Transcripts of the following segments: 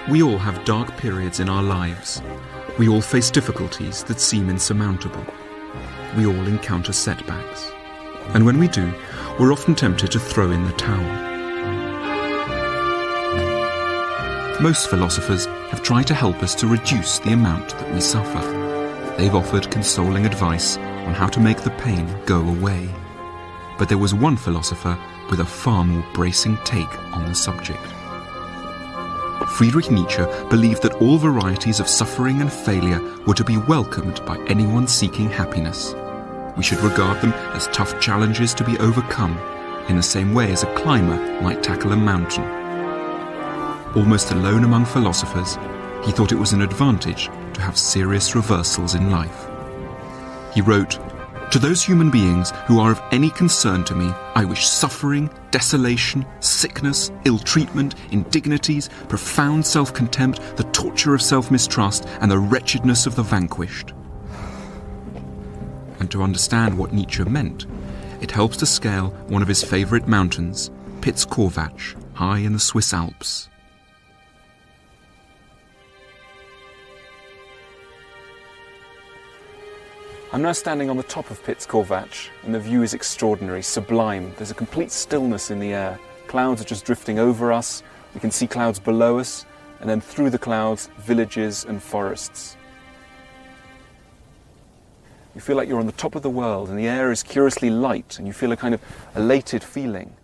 We all have dark periods in our lives. We all face difficulties that seem insurmountable. We all encounter setbacks. And when we do, we're often tempted to throw in the towel. Most philosophers have tried to help us to reduce the amount that we suffer. They've offered consoling advice on how to make the pain go away. But there was one philosopher with a far more bracing take on the subject. Friedrich Nietzsche believed that all varieties of suffering and failure were to be welcomed by anyone seeking happiness. We should regard them as tough challenges to be overcome, in the same way as a climber might tackle a mountain. Almost alone among philosophers, he thought it was an advantage to have serious reversals in life. He wrote, "To those human beings who are of any concern to me, I wish suffering, desolation, sickness, ill-treatment, indignities, profound self-contempt, the torture of self-mistrust, and the wretchedness of the vanquished." And to understand what Nietzsche meant, it helps to scale one of his favourite mountains, Piz-Corvatsch, high in the Swiss Alps. I'm now standing on the top of Piz-Corvatsch, and the view is extraordinary, sublime. There's a complete stillness in the air. Clouds are just drifting over us. We can see clouds below us, and then through the clouds, villages and forests. You feel like you're on the top of the world, and the air is curiously light, and you feel a kind of elated feeling.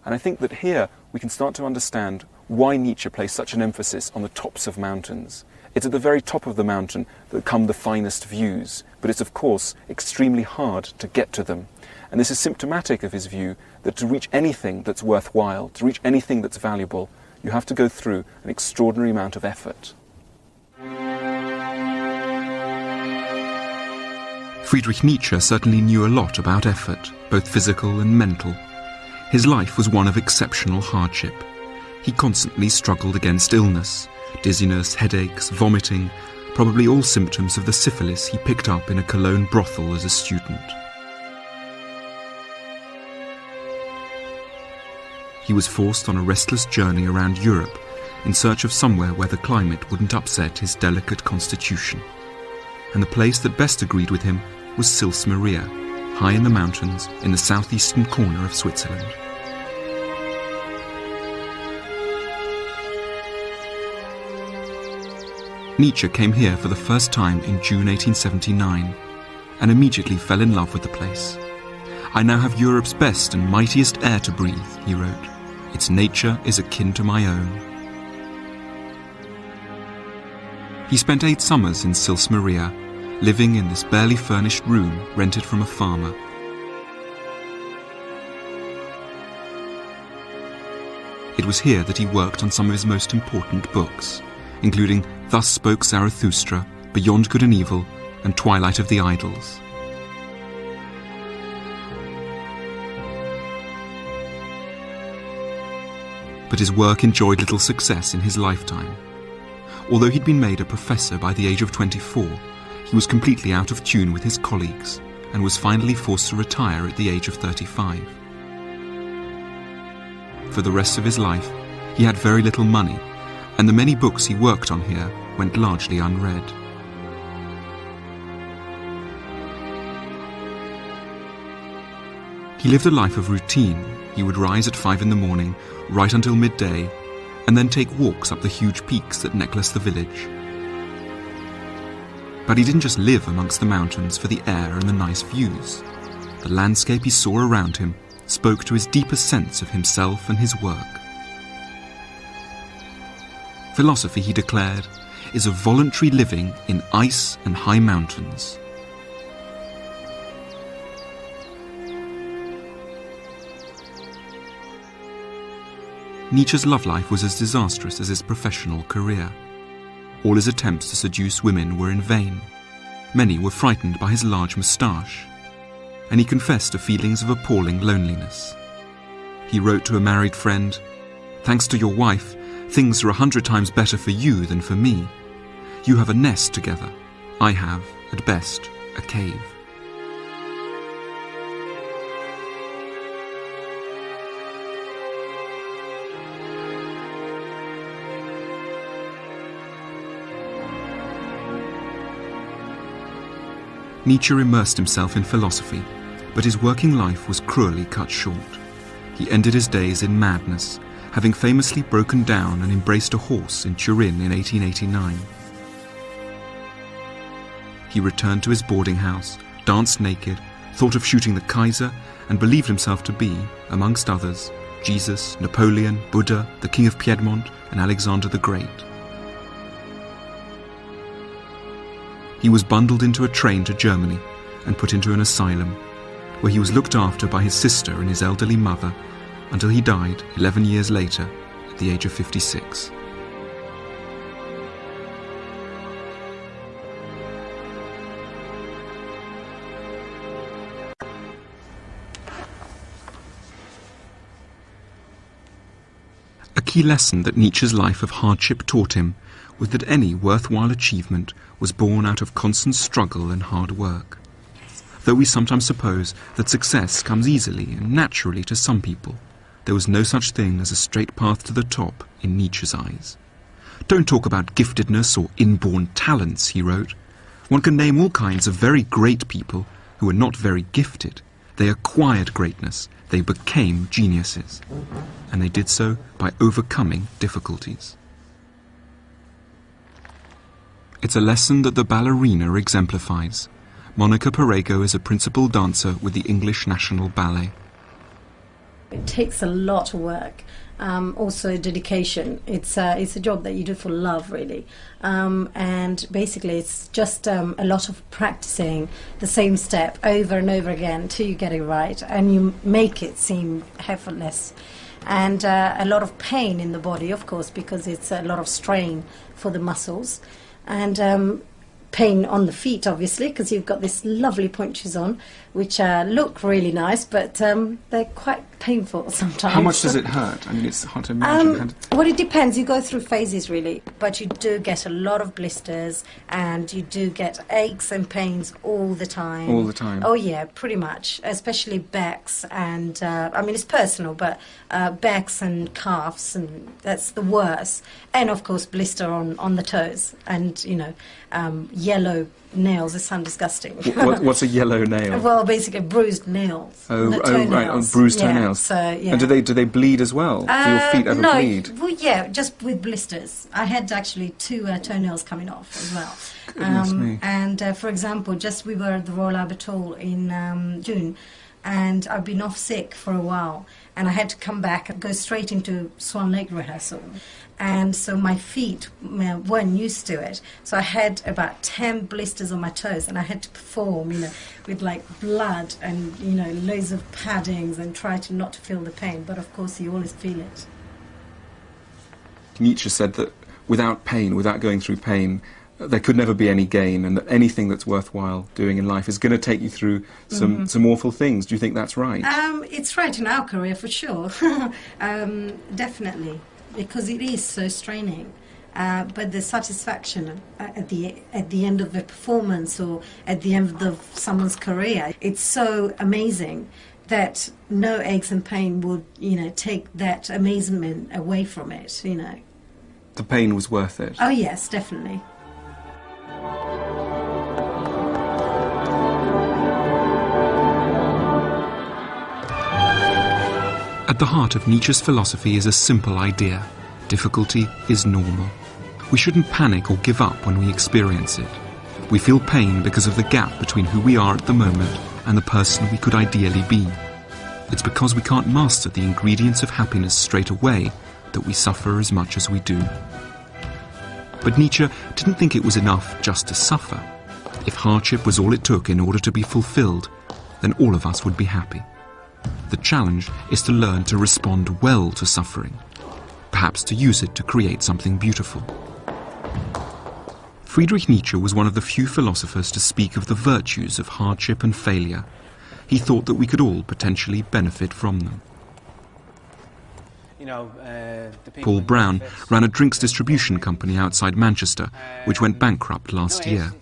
And I think that here we can start to understand why Nietzsche placed such an emphasis on the tops of mountains. It's at the very top of the mountain that come the finest views, but it's of course extremely hard to get to them. And this is symptomatic of his view that to reach anything that's worthwhile, to reach anything that's valuable, you have to go through an extraordinary amount of effort. Friedrich Nietzsche certainly knew a lot about effort, both physical and mental. His life was one of exceptional hardship. He constantly struggled against illness, dizziness, headaches, vomiting, probably all symptoms of the syphilis he picked up in a Cologne brothel as a student. He was forced on a restless journey around Europe in search of somewhere where the climate wouldn't upset his delicate constitution. And the place that best agreed with him was Sils Maria, high in the mountains in the southeastern corner of Switzerland. Nietzsche came here for the first time in June 1879 and immediately fell in love with the place. "I now have Europe's best and mightiest air to breathe," he wrote. "Its nature is akin to my own." He spent 8 summers in Sils Maria, living in this barely furnished room rented from a farmer. It was here that he worked on some of his most important books, including Thus Spoke Zarathustra, Beyond Good and Evil, and Twilight of the Idols. But his work enjoyed little success in his lifetime. Although he'd been made a professor by the age of 24, he was completely out of tune with his colleagues and was finally forced to retire at the age of 35. For the rest of his life, he had very little money, and the many books he worked on here went largely unread. He lived a life of routine. He would rise at 5 in the morning, write until midday, and then take walks up the huge peaks that necklace the village. But he didn't just live amongst the mountains for the air and the nice views. The landscape he saw around him spoke to his deepest sense of himself and his work. Philosophy, he declared, is a voluntary living in ice and high mountains. Nietzsche's love life was as disastrous as his professional career. All his attempts to seduce women were in vain. Many were frightened by his large moustache, and he confessed to feelings of appalling loneliness. He wrote to a married friend, "Thanks to your wife, things are 100 times better for you than for me. You have a nest together. I have, at best, a cave." Nietzsche immersed himself in philosophy, but his working life was cruelly cut short. He ended his days in madness, having famously broken down and embraced a horse in Turin in 1889. He returned to his boarding house, danced naked, thought of shooting the Kaiser, and believed himself to be, amongst others, Jesus, Napoleon, Buddha, the King of Piedmont, and Alexander the Great. He was bundled into a train to Germany and put into an asylum, where he was looked after by his sister and his elderly mother until he died 11 years later at the age of 56. A key lesson that Nietzsche's life of hardship taught him was that any worthwhile achievement was born out of constant struggle and hard work. Though we sometimes suppose that success comes easily and naturally to some people, there was no such thing as a straight path to the top in Nietzsche's eyes. "Don't talk about giftedness or inborn talents," he wrote. "One can name all kinds of very great people who were not very gifted. They acquired greatness, they became geniuses. And they did so by overcoming difficulties." It's a lesson that the ballerina exemplifies. Monica Perego is a principal dancer with the English National Ballet. It takes a lot of work, also dedication. It's a job that you do for love, really. And basically it's just a lot of practicing the same step over and over again till you get it right and you make it seem effortless. And a lot of pain in the body, of course, because it's a lot of strain for the muscles. And pain on the feet, obviously, because you've got these lovely point shoes on, which look really nice, but they're quite painful sometimes. How much does it hurt? I mean, it's hard to imagine. Well, it depends. You go through phases, really, but you do get a lot of blisters, and you do get aches and pains all the time. All the time? Oh, yeah, pretty much, especially backs and, I mean, it's personal, but backs and calves, and that's the worst. And, of course, blister on the toes, and, you know, yellow nails. They sound disgusting. What's a yellow nail? Well, basically bruised nails. Right, bruised toenails. So, yeah. And do they bleed as well? Do your feet ever bleed? Well, yeah, just with blisters. I had actually 2 toenails coming off as well. Goodness me. And for example, we were at the Royal Albert Hall in June, and I've been off sick for a while, and I had to come back and go straight into Swan Lake rehearsal. And so my feet weren't used to it. So I had about 10 blisters on my toes, and I had to perform, you know, with like blood and, you know, loads of paddings and try to not to feel the pain. But of course, you always feel it. Nietzsche said that without pain, without going through pain, there could never be any gain, and that anything that's worthwhile doing in life is going to take you through some awful things. Do you think that's right? It's right in our career, for sure. Definitely. Because it is so straining, but the satisfaction at the end of a performance or at the end of someone's career, it's so amazing that no aches and pain would, you know, take that amazement away from it. You know, the pain was worth it. Oh yes, definitely. At the heart of Nietzsche's philosophy is a simple idea: difficulty is normal. We shouldn't panic or give up when we experience it. We feel pain because of the gap between who we are at the moment and the person we could ideally be. It's because we can't master the ingredients of happiness straight away that we suffer as much as we do. But Nietzsche didn't think it was enough just to suffer. If hardship was all it took in order to be fulfilled, then all of us would be happy. The challenge is to learn to respond well to suffering, perhaps to use it to create something beautiful. Friedrich Nietzsche was one of the few philosophers to speak of the virtues of hardship and failure. He thought that we could all potentially benefit from them. Paul Brown ran a drinks distribution company outside Manchester, which went bankrupt last year.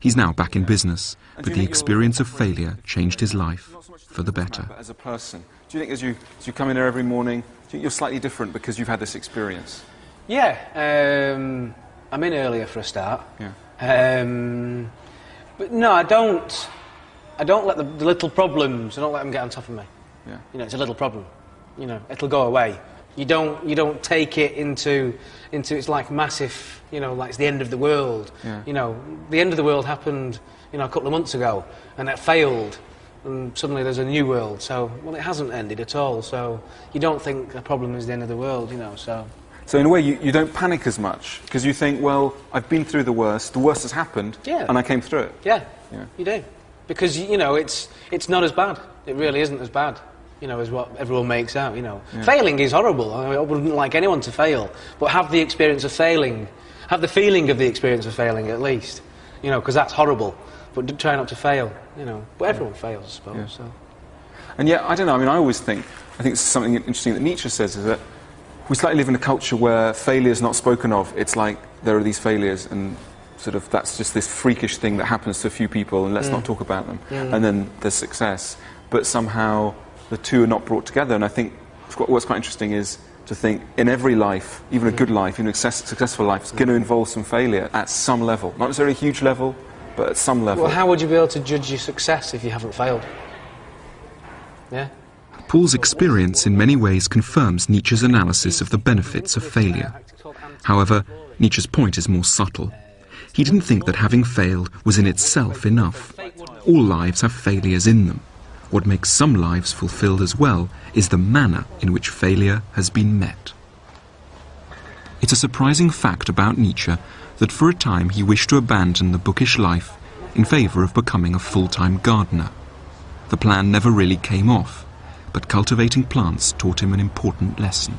He's now back in business, but the experience of failure changed his life for the better. As a person, do you think as you come in here every morning, do you think you're slightly different because you've had this experience? Yeah, I'm in earlier for a start. Yeah. But no, I don't let the little problems, I don't let them get on top of me. Yeah. You know, it's a little problem. You know, it'll go away. You don't take it into it's like massive, you know, like it's the end of the world. Yeah. You know, the end of the world happened, you know, a couple of months ago, and it failed, and suddenly there's a new world. So, well, it hasn't ended at all. So you don't think a problem is the end of the world, you know. So in a way, you don't panic as much because you think, well, I've been through the worst has happened, yeah, and I came through it. Yeah, yeah. You do, because you know it's not as bad. It really isn't as bad. You know, as what everyone makes out, you know. Yeah. Failing is horrible. I wouldn't like anyone to fail. But have the experience of failing. Have the feeling of the experience of failing, at least. You know, because that's horrible. But try not to fail, you know. But everyone fails, I suppose. Yeah. So. And yet, I don't know, I mean, I think it's something interesting that Nietzsche says, is that we slightly live in a culture where failure is not spoken of. It's like there are these failures and sort of that's just this freakish thing that happens to a few people and let's not talk about them. And then there's success. But somehow the two are not brought together, and I think what's quite interesting is to think in every life, even a good life, even a successful life, is going to involve some failure at some level. Not necessarily a huge level, but at some level. Well, how would you be able to judge your success if you haven't failed? Yeah? Paul's experience in many ways confirms Nietzsche's analysis of the benefits of failure. However, Nietzsche's point is more subtle. He didn't think that having failed was in itself enough. All lives have failures in them. What makes some lives fulfilled as well is the manner in which failure has been met. It's a surprising fact about Nietzsche that for a time he wished to abandon the bookish life in favour of becoming a full-time gardener. The plan never really came off, but cultivating plants taught him an important lesson.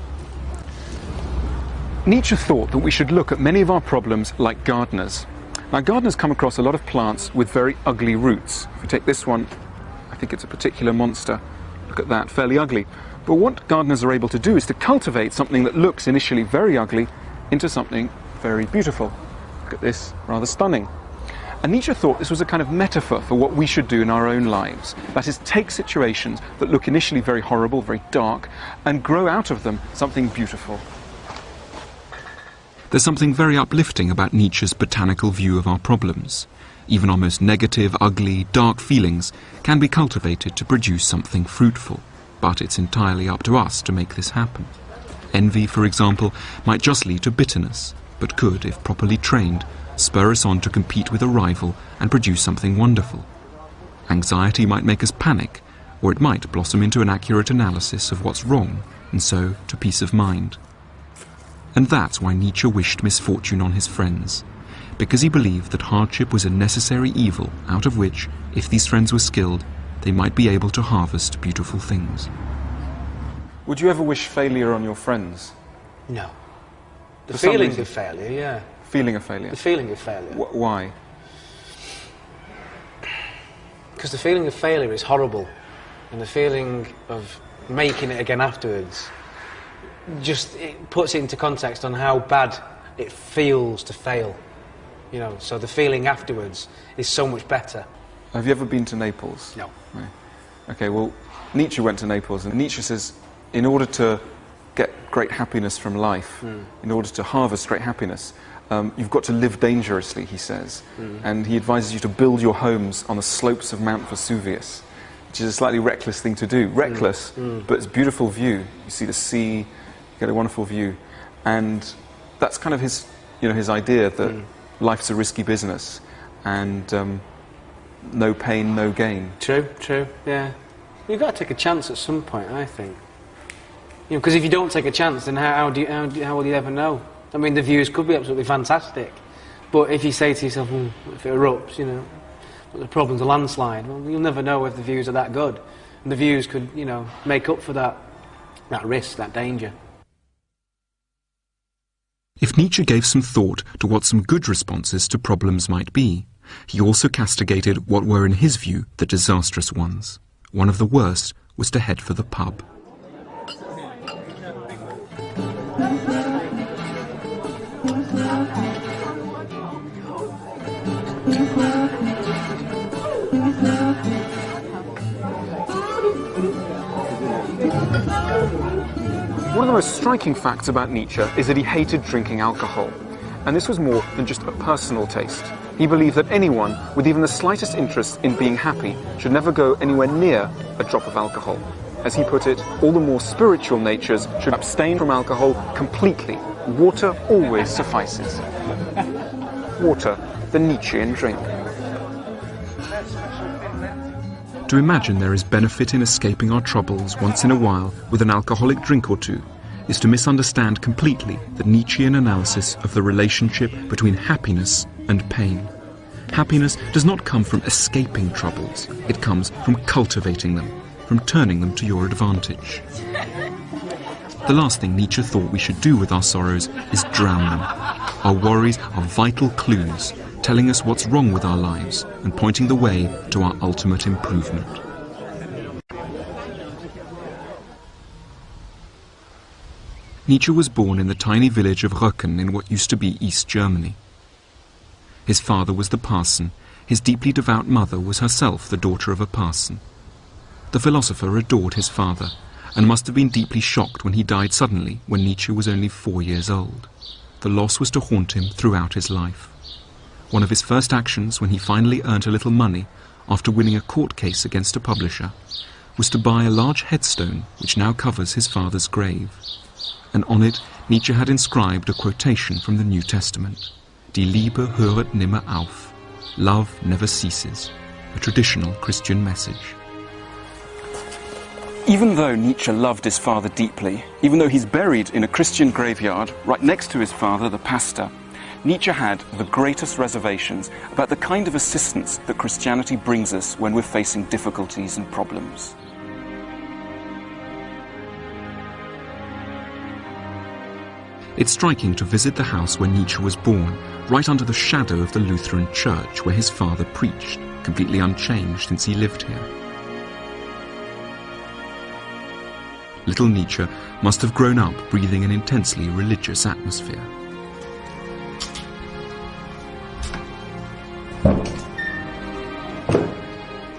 Nietzsche thought that we should look at many of our problems like gardeners. Now, gardeners come across a lot of plants with very ugly roots. If we take this one, I think it's a particular monster. Look at that, fairly ugly. But what gardeners are able to do is to cultivate something that looks initially very ugly into something very beautiful. Look at this, rather stunning. And Nietzsche thought this was a kind of metaphor for what we should do in our own lives. That is, take situations that look initially very horrible, very dark, and grow out of them something beautiful. There's something very uplifting about Nietzsche's botanical view of our problems. Even our most negative, ugly, dark feelings can be cultivated to produce something fruitful, but it's entirely up to us to make this happen. Envy, for example, might just lead to bitterness, but could, if properly trained, spur us on to compete with a rival and produce something wonderful. Anxiety might make us panic, or it might blossom into an accurate analysis of what's wrong, and so to peace of mind. And that's why Nietzsche wished misfortune on his friends, because he believed that hardship was a necessary evil out of which, if these friends were skilled, they might be able to harvest beautiful things. Would you ever wish failure on your friends? No. The For some feeling reason. of failure, yeah. Feeling of failure? The feeling of failure. Why? Because the feeling of failure is horrible, and the feeling of making it again afterwards, just it puts it into context on how bad it feels to fail. You know, so the feeling afterwards is so much better. Have you ever been to Naples? No. No. Okay, well, Nietzsche went to Naples, and Nietzsche says, in order to get great happiness from life, in order to harvest great happiness, you've got to live dangerously, he says. And he advises you to build your homes on the slopes of Mount Vesuvius, which is a slightly reckless thing to do. Reckless, but it's a beautiful view. You see the sea, you get a wonderful view. And that's kind of his, his idea that life's a risky business, and no pain, no gain. True, yeah. You've got to take a chance at some point, I think. Because if you don't take a chance, then how will you ever know? I mean, the views could be absolutely fantastic, but if you say to yourself, if it erupts, the problem's a landslide, well, you'll never know if the views are that good. And the views could, make up for that risk, that danger. If Nietzsche gave some thought to what some good responses to problems might be, he also castigated what were, in his view, the disastrous ones. One of the worst was to head for the pub. One of the most striking facts about Nietzsche is that he hated drinking alcohol. And this was more than just a personal taste. He believed that anyone with even the slightest interest in being happy should never go anywhere near a drop of alcohol. As he put it, all the more spiritual natures should abstain from alcohol completely. Water always suffices. Water, the Nietzschean drink. To imagine there is benefit in escaping our troubles once in a while with an alcoholic drink or two is to misunderstand completely the Nietzschean analysis of the relationship between happiness and pain. Happiness does not come from escaping troubles, it comes from cultivating them, from turning them to your advantage. The last thing Nietzsche thought we should do with our sorrows is drown them. Our worries are vital clues, telling us what's wrong with our lives and pointing the way to our ultimate improvement. Nietzsche was born in the tiny village of Röcken in what used to be East Germany. His father was the parson, his deeply devout mother was herself the daughter of a parson. The philosopher adored his father and must have been deeply shocked when he died suddenly when Nietzsche was only 4 years old. The loss was to haunt him throughout his life. One of his first actions when he finally earned a little money after winning a court case against a publisher was to buy a large headstone which now covers his father's grave. And on it Nietzsche had inscribed a quotation from the New Testament. Die Liebe höret nimmer auf. Love never ceases. A traditional Christian message. Even though Nietzsche loved his father deeply, even though he's buried in a Christian graveyard right next to his father, the pastor, Nietzsche had the greatest reservations about the kind of assistance that Christianity brings us when we're facing difficulties and problems. It's striking to visit the house where Nietzsche was born, right under the shadow of the Lutheran church where his father preached, completely unchanged since he lived here. Little Nietzsche must have grown up breathing an intensely religious atmosphere.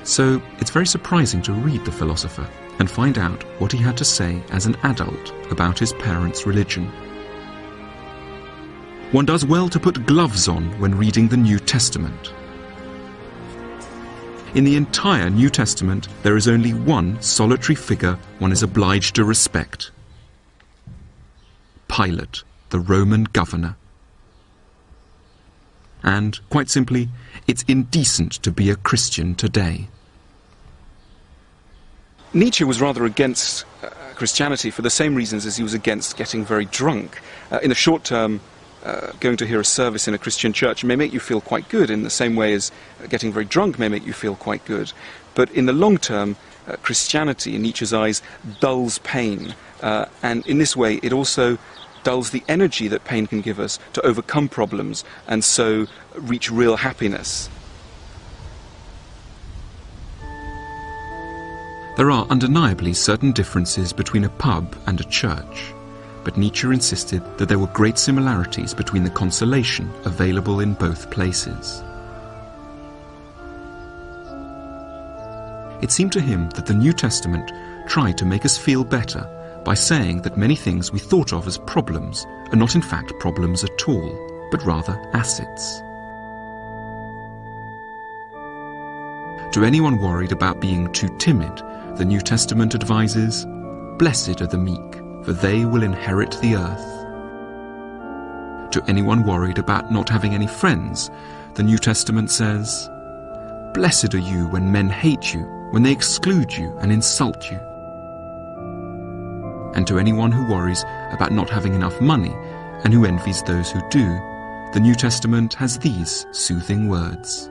So it's very surprising to read the philosopher and find out what he had to say as an adult about his parents' religion. One does well to put gloves on when reading the New Testament. In the entire New Testament, there is only one solitary figure one is obliged to respect. Pilate, the Roman governor. And, quite simply, it's indecent to be a Christian today. Nietzsche was rather against Christianity for the same reasons as he was against getting very drunk. In the short term, going to hear a service in a Christian church may make you feel quite good in the same way as getting very drunk may make you feel quite good. But in the long term, Christianity, in Nietzsche's eyes, dulls pain. And in this way, it also dulls the energy that pain can give us to overcome problems and so reach real happiness. There are undeniably certain differences between a pub and a church. But Nietzsche insisted that there were great similarities between the consolation available in both places. It seemed to him that the New Testament tried to make us feel better by saying that many things we thought of as problems are not in fact problems at all, but rather assets. To anyone worried about being too timid, the New Testament advises, "Blessed are the meek, for they will inherit the earth." To anyone worried about not having any friends, the New Testament says, "Blessed are you when men hate you, when they exclude you and insult you." And to anyone who worries about not having enough money and who envies those who do, the New Testament has these soothing words.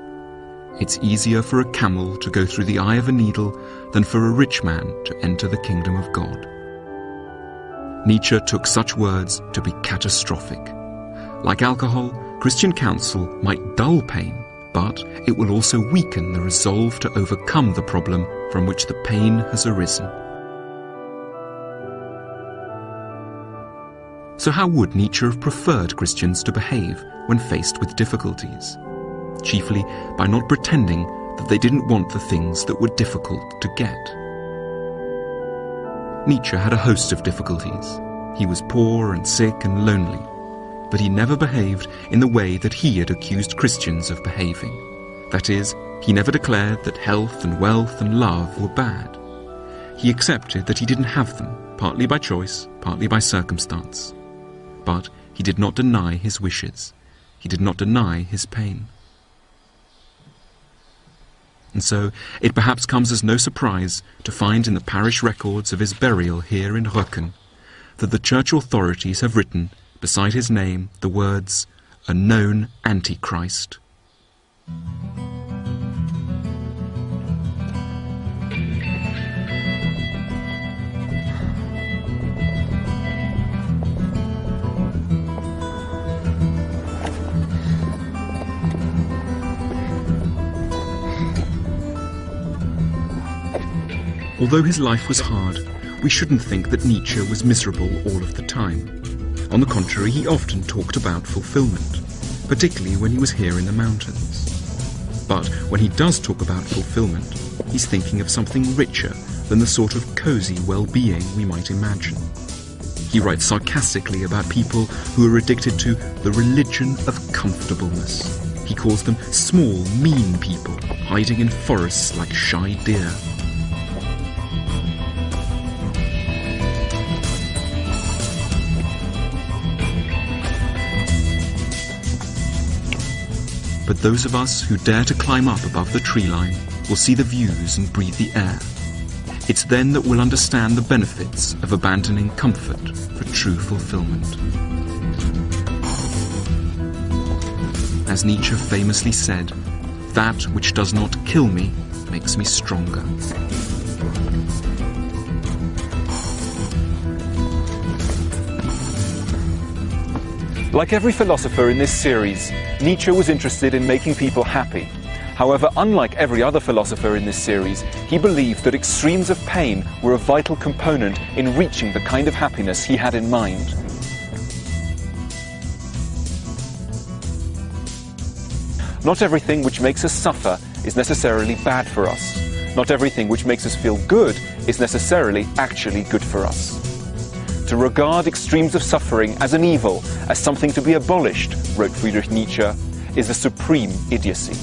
It's easier for a camel to go through the eye of a needle than for a rich man to enter the kingdom of God. Nietzsche took such words to be catastrophic. Like alcohol, Christian counsel might dull pain, but it will also weaken the resolve to overcome the problem from which the pain has arisen. So how would Nietzsche have preferred Christians to behave when faced with difficulties? Chiefly by not pretending that they didn't want the things that were difficult to get. Nietzsche had a host of difficulties. He was poor and sick and lonely. but he never behaved in the way that he had accused Christians of behaving. That is, he never declared that health and wealth and love were bad. He accepted that he didn't have them, partly by choice, partly by circumstance. But he did not deny his wishes. He did not deny his pain. And so it perhaps comes as no surprise to find in the parish records of his burial here in Röcken that the church authorities have written, beside his name, the words, "A known Antichrist." Although his life was hard, we shouldn't think that Nietzsche was miserable all of the time. On the contrary, he often talked about fulfillment, particularly when he was here in the mountains. But when he does talk about fulfillment, he's thinking of something richer than the sort of cosy well-being we might imagine. He writes sarcastically about people who are addicted to the religion of comfortableness. He calls them small, mean people, hiding in forests like shy deer. But those of us who dare to climb up above the tree line will see the views and breathe the air. It's then that we'll understand the benefits of abandoning comfort for true fulfillment. As Nietzsche famously said, "That which does not kill me makes me stronger." Like every philosopher in this series, Nietzsche was interested in making people happy. However, unlike every other philosopher in this series, he believed that extremes of pain were a vital component in reaching the kind of happiness he had in mind. Not everything which makes us suffer is necessarily bad for us. Not everything which makes us feel good is necessarily actually good for us. To regard extremes of suffering as an evil, as something to be abolished, wrote Friedrich Nietzsche, is a supreme idiocy.